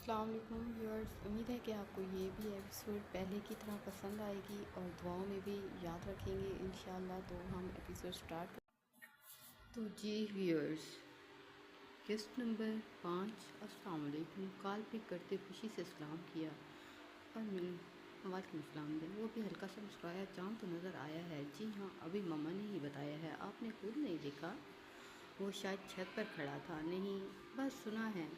السلام علیکم ویورز، امید ہے کہ آپ کو یہ بھی ایپیسوڈ پہلے کی طرح پسند آئے گی اور دعاؤں میں بھی یاد رکھیں گے انشاءاللہ۔ تو ہم ایپیسوڈ سٹارٹ تو جی ویورز، گیسٹ نمبر 5 السلام علیکم کال پک کرتے خوشی سے سلام کیا اور وعلیکم السلام دیں، وہ بھی ہلکا سا مسکرایا۔ چاند تو نظر آیا ہے؟ جی ہاں، ابھی مما نے ہی بتایا ہے، آپ نے خود نہیں دیکھا؟ وہ شاید چھت پر کھڑا تھا۔ نہیں، بس سنا ہے،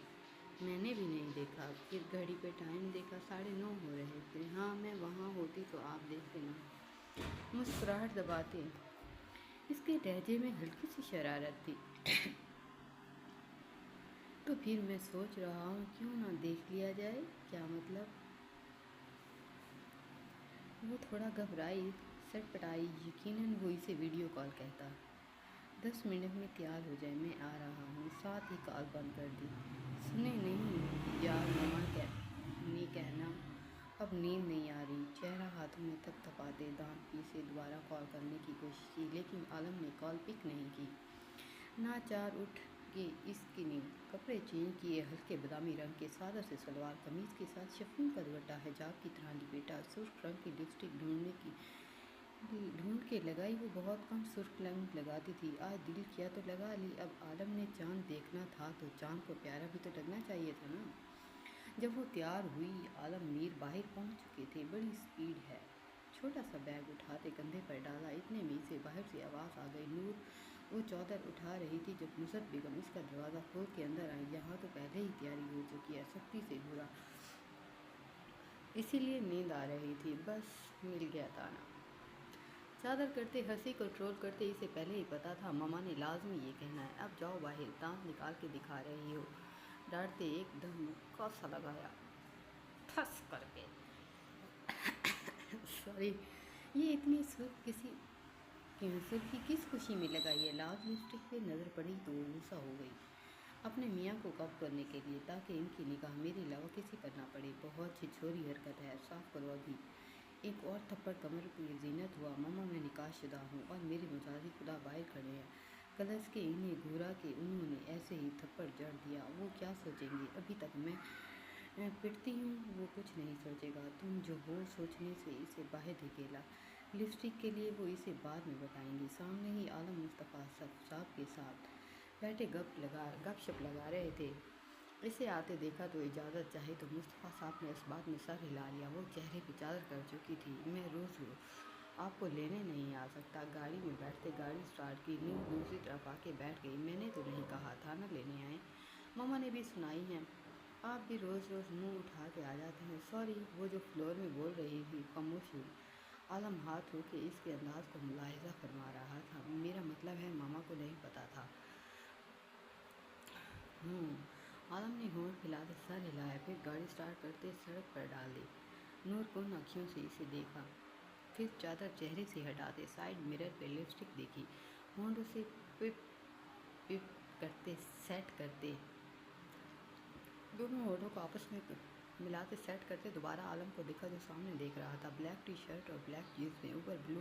میں نے بھی نہیں دیکھا۔ پھر گھڑی پہ ٹائم دیکھا، 9:30 ہو رہے تھے۔ ہاں، میں وہاں ہوتی تو آپ دیکھتے نا۔ مسکراہٹ دباتے اس کے لہجے میں ہلکی سی شرارت تھی۔ تو پھر میں سوچ رہا ہوں کیوں نہ دیکھ لیا جائے۔ کیا مطلب؟ وہ تھوڑا گھبرائی، سٹ پٹائی۔ یقیناً وہ اسے ویڈیو کال کہتا۔ 10 منٹ میں تیار ہو جائے، میں آ رہا ہوں۔ ساتھ ہی کال بند کر دی۔ سنے نہیں یار، مما نے کہنا اب نیند نہیں آ رہی۔ چہرہ ہاتھوں میں تھپ تھپاتے دانت پیسے دوبارہ کال کرنے کی کوشش کی، لیکن عالم نے کال پک نہیں کی۔ ناچار اٹھ گئی اس کی نیند۔ کپڑے چینج کیے، ہلکے بادامی رنگ کے سادہ سے سلوار قمیض کے ساتھ شفون کا دوپٹہ حجاب کی طرح لپیٹا۔ سرخ رنگ کی لپسٹک ڈھونڈ کے لگائی۔ وہ بہت کم سرخ رنگ لگاتی تھی، آج دل کیا تو لگا لی۔ اب عالم نے چاند دیکھنا تھا تو چاند کو پیارا بھی تو لگنا چاہیے تھا نا۔ جب وہ تیار ہوئی، عالم میر باہر پہنچ چکے تھے۔ بڑی سپیڈ ہے، چھوٹا سا بیگ اٹھاتے کندھے پر ڈالا، اتنے میں سے باہر سے آواز آ گئی، نور۔ وہ چادر اٹھا رہی تھی جب نصرت بیگم اس کا دروازہ کھول کے اندر آئی۔ یہاں تو پہلے ہی تیاری ہو چکی ہے، سختی سے گھورا، اسی لیے نیند آ رہی تھی۔ بس مل گیا تانا۔ چادر کرتے، ہنسی کنٹرول کرتے، اسے پہلے ہی پتا تھا مما نے لازمی یہ کہنا ہے۔ اب جاؤ باہر، دانت نکال کے دکھا رہی ہو؟ ڈانٹتے ایک دم مکہ سا لگایا ٹھس کر کے۔ سوری، یہ اتنی سرخی کس خوشی میں لگائی ہے؟ لال لپسٹک پہ نظر پڑی تو غصہ ہو گئی اپنے میاں کو کب کرنے کے لیے، تاکہ ان کی نگاہ میرے علاوہ کسی پر نہ پڑے۔ بہت چھچوری حرکت ہے، صاف کرو ابھی۔ ایک اور تھپڑ کمر پہ زینت ہوا۔ مما میں نکاح شدہ ہوں اور میرے مجازی خدا باہر کھڑے ہیں۔ کلش کے انہیں گھورا کہ انہوں نے ایسے ہی تھپڑ جڑ دیا۔ وہ کیا سوچیں گے؟ ابھی تک میں پٹتی ہوں، وہ کچھ نہیں سوچے گا۔ تم جو ہو سوچنے سے اسے باہر دھکیلا۔ لپسٹک کے لیے وہ اسے بعد میں بتائیں گی۔ سامنے ہی عالم مصطفیٰ صاحب کے ساتھ بیٹھے گپ شپ لگا رہے تھے۔ اسے آتے دیکھا تو اجازت چاہی تو مصطفیٰ صاحب نے اس بات میں سر ہلا لیا۔ وہ چہرے پہ چادر کر چکی تھی۔ میں روز آپ کو لینے نہیں آ سکتا؟ گاڑی میں بیٹھتے گاڑی سٹارٹ کی، نور دوسری طرف آ کے بیٹھ گئی۔ میں نے تو نہیں کہا تھا نا لینے آئیں، مما نے بھی سنائی ہے، آپ بھی روز منہ اٹھا کے آ جاتے ہیں۔ سوری، وہ جو فلور میں بول رہی تھی خاموش ہوئی۔ عالم ہاتھ دھو کے اس کے انداز کو ملاحظہ فرما رہا تھا۔ میرا مطلب ہے مما کو نہیں پتا تھا؟ عالم نے ہونٹ ہلا کے سر ہلایا، پھر گاڑی سٹارٹ کرتے سڑک پر ڈال دی۔ نور کن آنکھوں سے اسے دیکھا، پھر چادر چہرے سے ہٹاتے سائیڈ مرر پہ لپسٹک دیکھی، ہونٹوں سے پپ کرتے سیٹ کرتے، دونوں ہونٹوں کو آپس میں ملاتے سیٹ کرتے دوبارہ عالم کو دیکھا جو سامنے دیکھ رہا تھا۔ بلیک ٹی شرٹ اور بلیک جینس میں اوپر بلو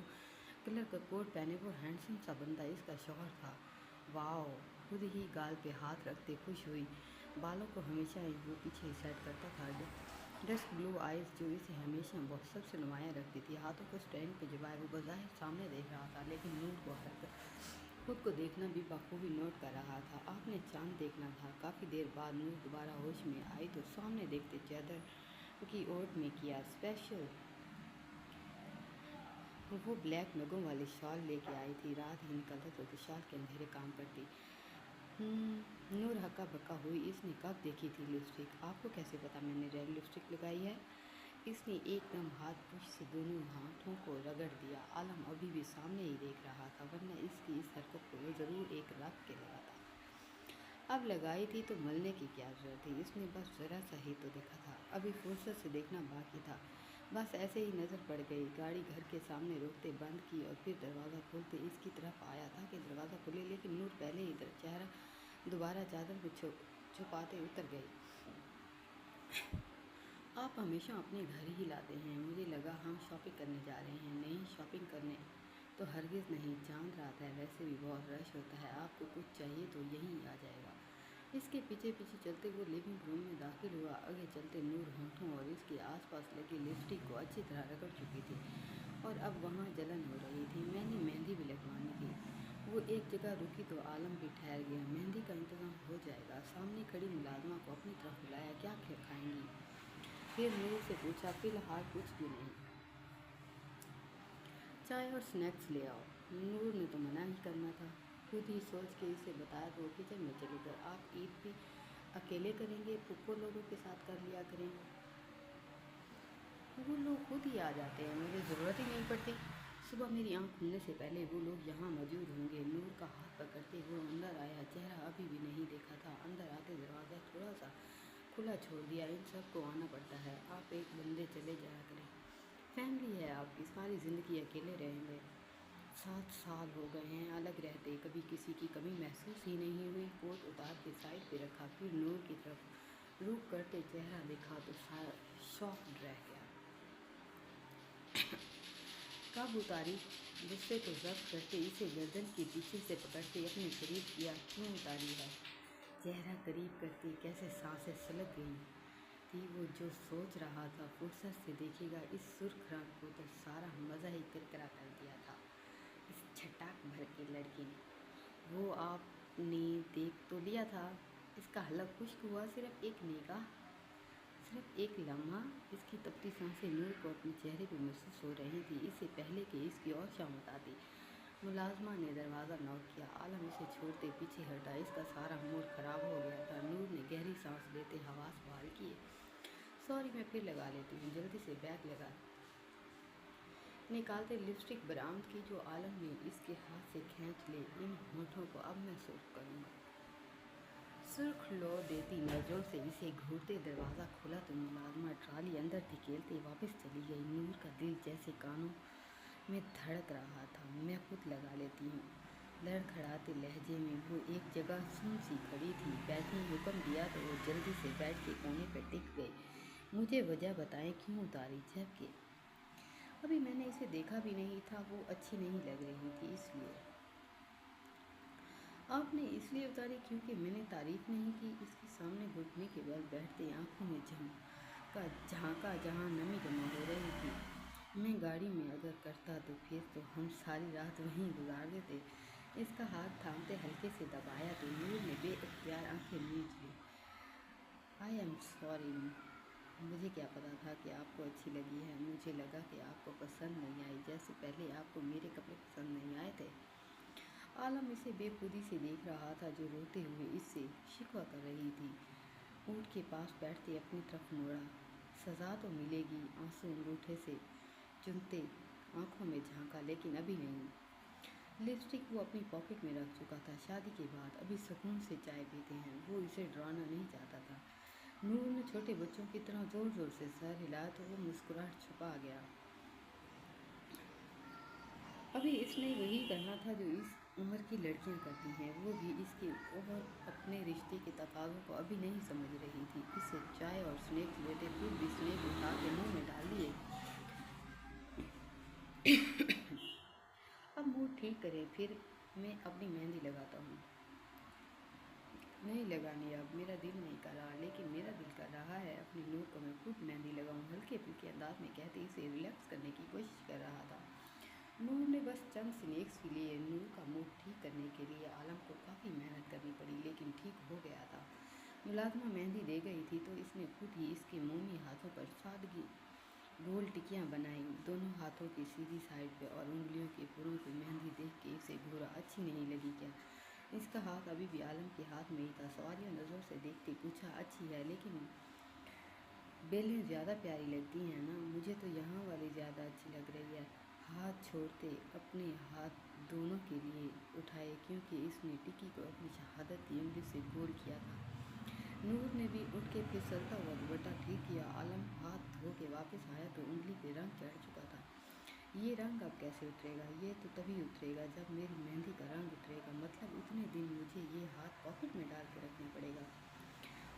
کلر کا کوٹ پہنے وہ ہینڈسم سا بندہ اس کا شوہر تھا۔ واؤ! خود ہی گال پہ ہاتھ رکھتے خوش ہوئی۔ بالوں کو ہمیشہ وہ پیچھے سیٹ کرتا تھا، ڈسک بلو آئیز جو اسے ہمیشہ بہت سب سے نمایاں رکھتی تھی، ہاتھوں کو اسٹینڈ پہ جمائے وہ بظاہر سامنے دیکھ رہا تھا، لیکن نور کو خود کو دیکھنا بھی بخوبی نوٹ کر رہا تھا۔ آپ نے چاند دیکھنا تھا۔ کافی دیر بعد نور دوبارہ ہوش میں آئی تو سامنے دیکھتے چادر کی اوٹ میں کیا اسپیشل وہ بلیک نگوں والی شال لے کے آئی تھی۔ رات ہی نکلتا تو شال کے اندھیرے کام کرتی۔ نور ہکا بکا ہوئی۔ اس نے کب دیکھی تھی لپسٹک؟ آپ کو کیسے پتا میں نے ریڈ لپسٹک لگائی ہے؟ اس نے ایک دم ہاتھ پش سے دونوں ہاتھوں کو رگڑ دیا۔ عالم ابھی بھی سامنے ہی دیکھ رہا تھا، ورنہ اس کی اس حرکت کو وہ ضرور ایک رگ کے لگاتا۔ اب لگائی تھی تو ملنے کی کیا ضرورت تھی؟ اس نے بس ذرا سا ہی تو دیکھا تھا، ابھی فرصت سے دیکھنا باقی تھا۔ بس ایسے ہی نظر پڑ گئی۔ گاڑی گھر کے سامنے روکتے بند کی اور پھر دروازہ کھولتے اس کی طرف آیا تھا کہ دروازہ کھلے، لیکن نور پہلے ہی چہرہ دوبارہ چادر میں چھپاتے اتر گئی۔ آپ ہمیشہ اپنے گھر ہی لاتے ہیں، مجھے لگا ہم شاپنگ کرنے جا رہے ہیں۔ نہیں، شاپنگ کرنے تو ہرگز نہیں، چاند رات ہے، ویسے بھی بہت رش ہوتا ہے، آپ کو کچھ چاہیے تو یہیں آ جائے گا۔ इसके पीछे पीछे चलते वो लिविंग रूम में दाखिल हुआ। आगे चलते नूर होठों और इसके आसपास लगी लिपस्टिक को अच्छी तरह रगड़ चुकी थी और अब वहाँ जलन हो रही थी। मैंने मेहंदी भी लगवानी थी। वो एक जगह रुकी तो आलम भी ठहर गया। मेहंदी का इंतज़ाम हो जाएगा। सामने खड़ी मुलाजमा को अपनी तरफ बुलाया। क्या खाएंगी? फिर नूर से पूछा। फिलहाल कुछ भी नहीं, चाय और स्नैक्स ले आओ। नूर ने तो मना ही करना था। खुद ही सोच के इसे बताया तो वो किचन में चले गए। आप ईद भी अकेले करेंगे? पुप्पो लोगों के साथ कर लिया करें, वो लोग खुद ही आ जाते हैं, मुझे ज़रूरत ही नहीं पड़ती। सुबह मेरी आँख खुलने से पहले वो लोग यहाँ मौजूद होंगे। नूर का हाथ पकड़ते वो अंदर आया। चेहरा अभी भी नहीं देखा था। अंदर आते दरवाज़ा थोड़ा सा खुला छोड़ दिया। इन सब को आना पड़ता है, आप एक बंदे चले जाया करें। फैमिली है आपकी, सारी ज़िंदगी अकेले रहेंगे। 7 साल हो गए हैं अलग रहते, कभी किसी की कमी महसूस ही नहीं हुई। कोट उतार के साइड पे रखा, फिर नूर की तरफ रुक करते चेहरा देखा तो शॉक्ड रह गया। कब उतारी? गुस्से को जब्त करते इसे गर्दन के पीछे से पकड़ते अपने करीब किया। क्यों उतारी है? चेहरा करीब करते कैसे सांसें सलग गई थी। वो जो सोच रहा था फुर्सत से देखेगा इस सुर्ख रंग को तो सारा मज़ा ही किरकिरा कर दिया था इस छटाक भर के लड़की ने। वो आपने देख तो लिया था। इसका हलक खुश्क हुआ। सिर्फ एक निगाह, सिर्फ एक लम्हा। इसकी तपती सांसें नूर को अपने चेहरे पर महसूस हो रही थी। इससे पहले कि इसकी और शामत आती, मुलाजमा ने दरवाज़ा नॉक किया। आलम इसे छोड़ते पीछे हटा। इसका सारा मूड ख़राब हो गया था। नूर ने गहरी सांस लेते हवास बहाल किए। सॉरी, मैं फिर लगा लेती हूँ। जल्दी से बैग लगा निकालते लिपस्टिक बरामद की जो आलम ने इसके हाथ से खींच ले। इन होठों को अब मैं सुर्ख करूँगा। सुर्ख लो देती नज़रों से इसे घूरते दरवाज़ा खोला तो मुलाजमा ट्राली अंदर धकेलते वापस चली गई। नूर का दिल जैसे कानों में धड़क रहा था। मैं खुद लगा लेती हूँ, लड़खड़ाते लहजे में वो एक जगह सुन सी खड़ी थी। बैठने हुक्म दिया तो वो जल्दी से बेड के कोने पर टिक गई। मुझे वजह बताएं क्यों उतारी, जबकि अभी मैंने इसे देखा भी नहीं था। वो अच्छी नहीं लग रही थी इसलिए। आपने इसलिए उतारी क्योंकि मैंने तारीफ नहीं की। इसके सामने घुटने के बल बैठते आंखों में झांका जहाँ नमी जमा हो रही थी। मैं गाड़ी में अगर करता तो फिर तो हम सारी रात वहीं गुजार देते। इसका हाथ थामते हल्के से दबाया तो नूर ने बेइख्तियार आंखें मीच ली। आई एम सॉरी, मुझे क्या पता था कि आपको अच्छी लगी है। मुझे लगा कि आपको पसंद नहीं आई, जैसे पहले आपको मेरे कपड़े पसंद नहीं आए थे। आलम इसे बेखुदी से देख रहा था जो रोते हुए इससे शिकवा कर रही थी। ऊँट के पास बैठते अपनी तरफ मोड़ा। सज़ा तो मिलेगी। आंसू अंगूठे से चुनते आंखों में झांका, लेकिन अभी नहीं। लिपस्टिक वो अपनी पॉकेट में रख चुका था। शादी के बाद अभी सुकून से चाय पीते हैं। वो इसे डराना नहीं चाहता था। नूर ने छोटे बच्चों की तरह ज़ोर ज़ोर से सर हिलाया तो वो मुस्कुराहट छुपा गया। अभी इसने वही करना था जो इस उम्र की लड़कियां करती हैं। वो भी इसकी उम्र अपने रिश्ते के तकाज़ों को अभी नहीं समझ रही थी। इससे चाय और स्नैक्स लेते फिर भी स्नैक उठा के मुँह में डाल दिए। अब मूड ठीक करें, फिर मैं अपनी मेहंदी लगाता हूँ। नहीं लगानी अब, मेरा दिल नहीं कर रहा। लेकिन मेरा दिल कर रहा है अपनी नूर को मैं खुद मेहंदी लगाऊँ, हल्के फुल्के अंदाज में कहते इसे रिलैक्स करने की कोशिश कर रहा था। नूर ने बस चंद स्नैक्स भी लिए। नूर का मूड ठीक करने के लिए आलम को काफ़ी मेहनत करनी पड़ी, लेकिन ठीक हो गया था। मुलाजमा मेहंदी दे गई थी तो इसने खुद ही इसके मोमी हाथों पर सादगी गोल टिकियाँ बनाई, दोनों हाथों की सीधी साइड पे और उंगलियों के पुरों पे मेहंदी देख के इसे घूरा। अच्छी नहीं लगी क्या? इसका हाथ अभी भी आलम के हाथ में ही था। सवालिया नज़रों से देखते पूछा। अच्छी है, लेकिन बेलें ज़्यादा प्यारी लगती हैं ना? मुझे तो यहाँ वाली ज़्यादा अच्छी लग रही है। हाथ छोड़ते अपने हाथ दोनों के लिए उठाए क्योंकि इसने टिक्की को अपनी शहादत की उंगली से गोल किया था। नूर ने भी उठ के फिसलता हुआ दुपट्टा ठीक किया। आलम हाथ धो के वापस आया तो उंगली पे रंग चढ़ चुका था। ये रंग अब कैसे उतरेगा? ये तो तभी उतरेगा जब मेरी मेहंदी का रंग उतरेगा। मतलब उतने दिन मुझे ये हाथ पॉकेट में डाल के रखना पड़ेगा।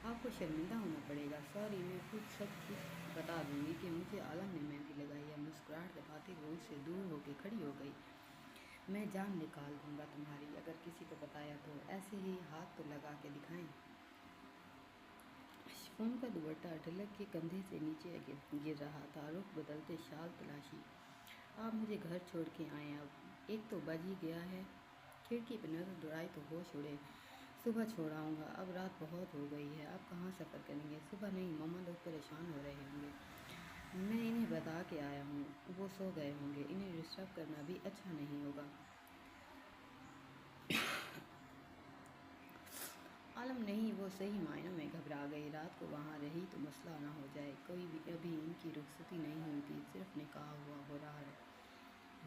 आपको शर्मिंदा होना पड़ेगा। सॉरी, मैं खुद सब कुछ बता दूंगी कि मुझे आलम ने मेहंदी लगाई है। मुस्कुराहट दबाते हुए उससे दूर होकर खड़ी हो गई। मैं जान निकाल दूंगा तुम्हारी अगर किसी को बताया तो। ऐसे ही हाथ तो लगा के दिखाएं। फोम का दुपट्टा ढलक के कंधे से नीचे गिर रहा था। रुख बदलते शाल तलाशी। आप मुझे घर छोड़ के आए, अब एक तो बज ही गया है। खिड़की पर नजर दौड़ाई तो होश उड़े। सुबह छोड़ आऊँगा, अब रात बहुत हो गई है। अब कहाँ सफ़र करेंगे? सुबह नहीं, मम्मा लोग परेशान हो रहे होंगे। मैं इन्हें बता के आया हूँ, वो सो गए होंगे। इन्हें डिस्टर्ब करना भी अच्छा नहीं होगा। आलम नहीं, वो सही मायनों में घबरा गई। रात को वहाँ रही तो मसला ना हो जाए। कोई भी अभी इनकी रुखसती नहीं हुई थी, सिर्फ निकाह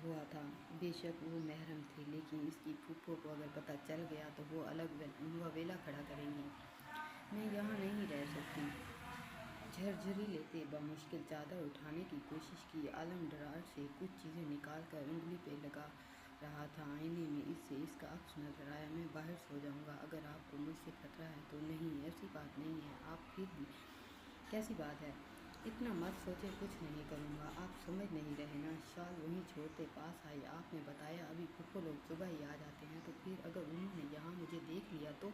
हुआ था। बेशक वो महरम थी, लेकिन इसकी फूफो को अगर पता चल गया तो वो अलग वेला खड़ा करेंगी। मैं यहाँ नहीं रह सकती। झरझरी लेते बमुश्किल चादर उठाने की कोशिश की। आलम ड्रार से कुछ चीज़ें निकाल कर उंगली पे लगा रहा था। आईने में इससे इसका अक्स नजर आया। मैं बाहर सो जाऊँगा, अगर आपको मुझसे खतरा है तो। नहीं, ऐसी बात नहीं है। आप फिर भी कैसी बात है? इतना मत सोचे, कुछ नहीं करूँगा। आप समझ नहीं रहे ना। शाल वहीं छोड़ते पास आई। आपने बताया अभी फूफो लोग सुबह ही आ जाते हैं, तो फिर अगर उन्होंने यहाँ मुझे देख लिया तो?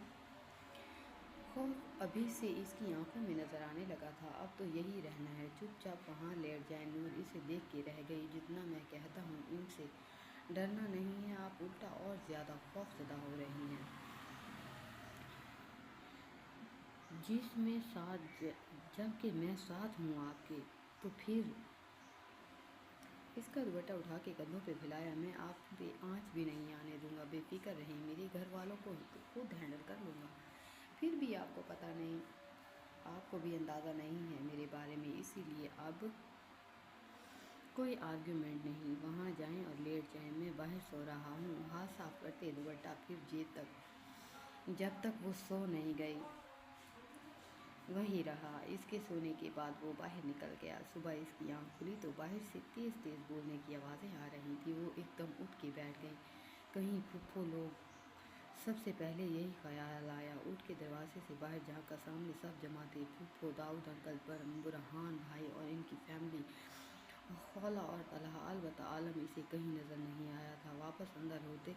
खौफ अभी से इसकी आंखों में नजर आने लगा था। अब तो यही रहना है, चुपचाप वहाँ लेट जाए। नूर इसे देख के रह गई। जितना मैं कहता हूँ इनसे डरना नहीं है, आप उल्टा और ज़्यादा खौफजदा हो रही हैं। जिसमें साथ जबकि मैं साथ हूँ आपके, तो फिर? इसका दुपट्टा उठा के कंधों पे फैलाया। मैं आप पे आँच भी नहीं आने दूंगा, बेफिक्र रहें। मेरे घर वालों को खुद हैंडल कर लूँगा। फिर भी आपको पता नहीं, आपको भी अंदाज़ा नहीं है मेरे बारे में, इसीलिए अब कोई आर्ग्यूमेंट नहीं। वहाँ जाएं और लेट जाएं। मैं बाहर सो रहा हूँ। हाथ साफ करते दुपट्टा फिर जेब तक। जब तक वो सो नहीं गई वहीं रहा। इसके सोने के बाद वो बाहर निकल गया। सुबह इसकी आँख खुली तो बाहर से तेज़ तेज़ बोलने की आवाज़ें आ रही थी। वो एकदम उठ के बैठ गई। कहीं फूफो लोग। सबसे पहले यही ख्याल आया। उठ के दरवाजे से बाहर झाँका, सामने सब जमा थे। फूफो, दाऊद अंकल, बुरहान भाई और इनकी फैमिली, खौला और तलहा। अलबत्ता आलम इसे कहीं नज़र नहीं आया था। वापस अंदर होते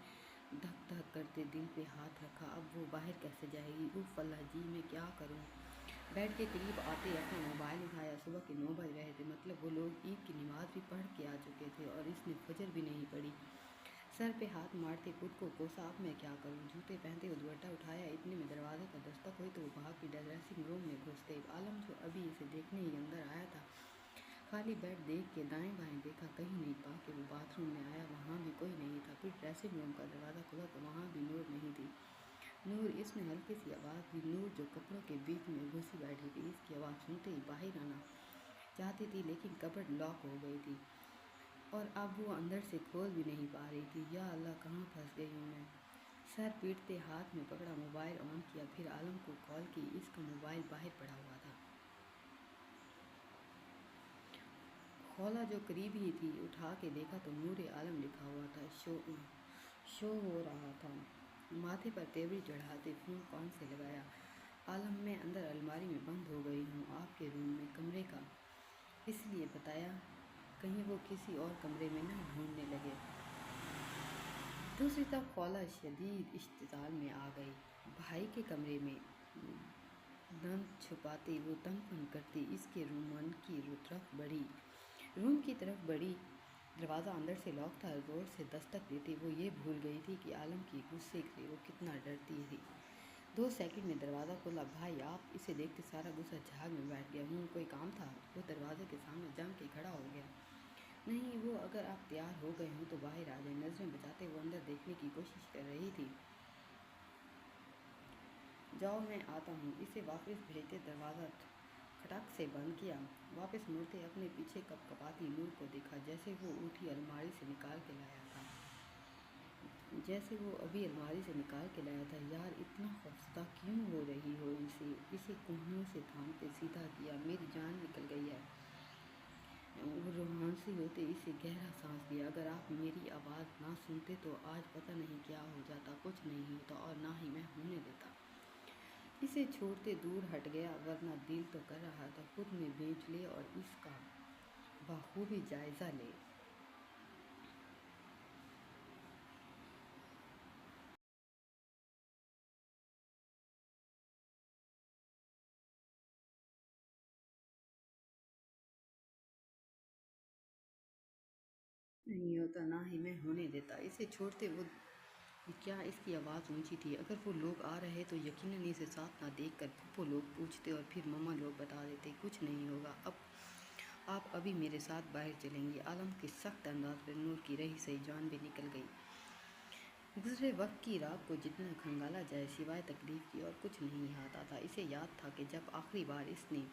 धक धक करते दिल पे हाथ रखा। अब वो बाहर कैसे जाएगी? उफ़ अल्लाह जी, मैं क्या करूँ? बेड के करीब आते अपना मोबाइल उठाया। सुबह के 9 बज रहे थे, मतलब वो लोग ईद की नमाज़ भी पढ़ के आ चुके थे और इसने फजर भी नहीं पढ़ी। सर पे हाथ मारते खुद को कोसा, अब मैं क्या करूँ? जूते पहनते हुए दुपट्टा उठाया। इतने में दरवाजे पर दस्तक हुई तो वो भाग के ड्रेसिंग रूम में घुस गई। आलम जो अभी इसे देखने ही अंदर आया था, खाली बेड देख के दाएं बाएं देखा, कहीं नहीं पा के वो बाथरूम में आया, वहाँ भी कोई नहीं था। फिर ड्रेसिंग रूम का दरवाज़ा खुला तो वहाँ भी नूर नहीं थी। नूर, इसने हल्की सी आवाज़ दी। नूर जो कपड़ों के बीच में घुसी बैठी थी, इसकी आवाज़ सुनते ही बाहर आना चाहती थी, लेकिन कपड़ लॉक हो गई थी और अब वो अंदर से खोल भी नहीं पा रही थी। या अल्लाह, कहाँ फंस गई हूँ मैं? सर पीटते हाथ में पकड़ा, मोबाइल ऑन किया, फिर आलम को कॉल की। इसका मोबाइल बाहर पड़ा हुआ था। खौला जो करीब ही थी, उठा के देखा तो नूर आलम लिखा हुआ था। शो हो रहा था। माथे पर तेवरी चढ़ाते फ़ोन कान से लगाया। आलम, मैं अंदर अलमारी में बंद हो गई हूँ, आपके रूम में, कमरे का इसलिए बताया, कहीं वो किसी और कमरे में ना ढूंढने लगे। दूसरी तरफ खौला शदीद इश्तिताल में आ गई। भाई के कमरे में दम छुपाते वो तंग करती इसके रूम की तरफ बढ़ी। दरवाज़ा अंदर से लॉक था। ज़ोर से दस्तक देते वो ये भूल गई थी कि आलम की गुस्से से वो कितना डरती थी। 2 सेकंड में दरवाज़ा खोला। भाई, आप? इसे देखते सारा गुस्सा झाग में बैठ गया। कोई काम था? वो दरवाजे के सामने जम के खड़ा हो गया। नहीं, वो अगर आप तैयार हो गए हों तो बाहर आ जाए। नज़रें बचाते वो अंदर देखने की कोशिश कर रही थी। जाओ, मैं आता हूँ। इसे वापस भेजते दरवाज़ा खटक से बंद किया। वापस मुड़ते अपने पीछे कपकपाती नूर को देखा, जैसे वो उठी अलमारी से निकाल के लाया था। यार, इतना खौफज़दा क्यों हो रही हो? इसे कोहनियों से थाम के सीधा किया। मेरी जान निकल गई है। वो रोमांसी होते इसे गहरा सांस लिया। अगर आप मेरी आवाज़ ना सुनते तो आज पता नहीं क्या हो जाता। कुछ नहीं होता और ना ही मैं होने देता। इसे छोड़ते दूर हट गया, वरना दिल तो कर रहा था खुद में बेच ले और इसका बखूबी जायज़ा ले। नहीं होता, ना ही मैं होने देता। इसे छोड़ते वो क्या इसकी आवाज़ ऊंची थी। अगर वो लोग आ रहे तो यकीनन इसे साथ ना देखकर फूफो लोग पूछते और फिर मम्मा लोग बता देते कुछ नहीं होगा। अब आप अभी मेरे साथ बाहर चलेंगे। आलम के सख्त अंदाज पर नूर की रही सही जान भी निकल गई। गुजरे वक्त की रात को जितना खंगाला जाए सिवाय तकलीफ की और कुछ नहीं आता था। इसे याद था कि जब आखिरी बार इसने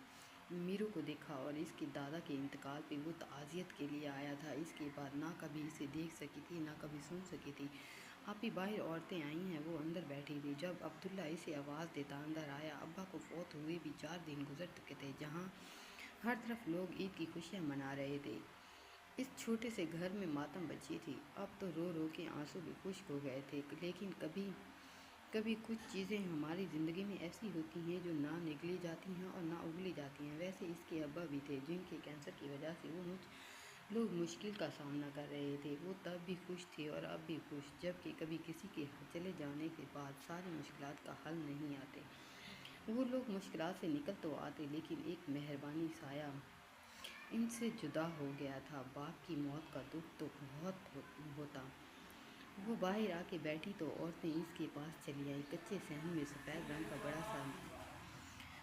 मीरू को देखा और इसके दादा के इंतकाल पे वो ताज़ियत के लिए आया था, इसके बाद ना कभी इसे देख सकी थी ना कभी सुन सकी थी। आप ही बाहर औरतें आई हैं, वो अंदर बैठी थी। जब अब्दुल्ला इसे आवाज़ देता अंदर आया, अब्बा को फौत हुए भी 4 दिन गुजर चुके थे, जहाँ हर तरफ लोग ईद की खुशियाँ मना रहे थे। इस छोटे से घर में मातम बची थी। अब तो रो रो के आंसू भी खुश्क हो गए थे। लेकिन कभी कभी कुछ चीज़ें हमारी ज़िंदगी में ऐसी होती हैं जो ना निगली जाती हैं और ना उगली जाती हैं। वैसे इसके अब्बा भी थे, जिनके कैंसर की वजह से लोग मुश्किल का सामना कर रहे थे। वो तब भी खुश थे और अब भी खुश, जबकि कभी किसी के चले जाने के बाद सारी मुश्किलात का हल नहीं आते। वो लोग मुश्किलात से निकल तो आते, लेकिन एक मेहरबानी साया इनसे जुदा हो गया था। बाप की मौत का दुख तो बहुत होता। वो बाहर आके बैठी तो औरतें इसके पास चली आई। कच्चे सहन में सफ़ेद रंग का बड़ा सा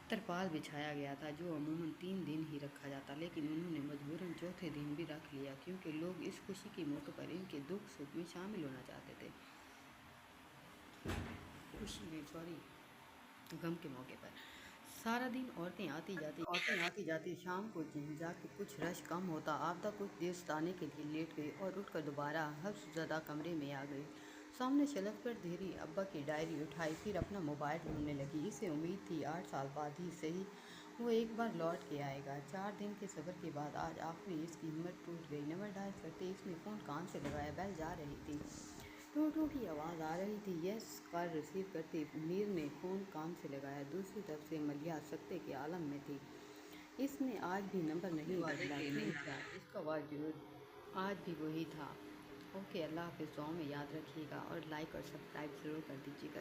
तरपाल बिछाया गया था, जो अमूमन 3 दिन ही रखा जाता, लेकिन उन्होंने मजबूरन चौथे दिन भी रख लिया, क्योंकि लोग इस खुशी के मौके पर इनके दुख सुख में शामिल होना चाहते थे। खुशी में सॉरी गम के मौके पर सारा दिन औरतें आती जाती। शाम को जाके कुछ रश कम होता। आपदा कुछ देर सताने के लिए लेट गई और उठकर दोबारा हफ्सज़दा कमरे में आ गई। सामने शेल्फ पर धरी अब्बा की डायरी उठाई, फिर अपना मोबाइल ढूंढने लगी। इसे उम्मीद थी 8 साल बाद ही सही वो एक बार लौट के आएगा। 4 दिन के सफ़र के बाद आज आखिरी इसकी हिम्मत टूट गई। नंबर डायल करते इसने फ़ोन कान से लगाया। बेल जा रही थी, टू टू की आवाज़ आ रही थी। यस। कॉल रिसीव करते मीर ने फ़ोन कान से लगाया। दूसरी तरफ से मलिया सख्ते के आलम में थी। इसने आज भी नंबर नहीं बदला। इसका वजूद आज भी वही था। ओके, अल्लाह हाफ़िज़। दुआओं में याद रखिएगा और लाइक और सब्सक्राइब ज़रूर कर दीजिएगा।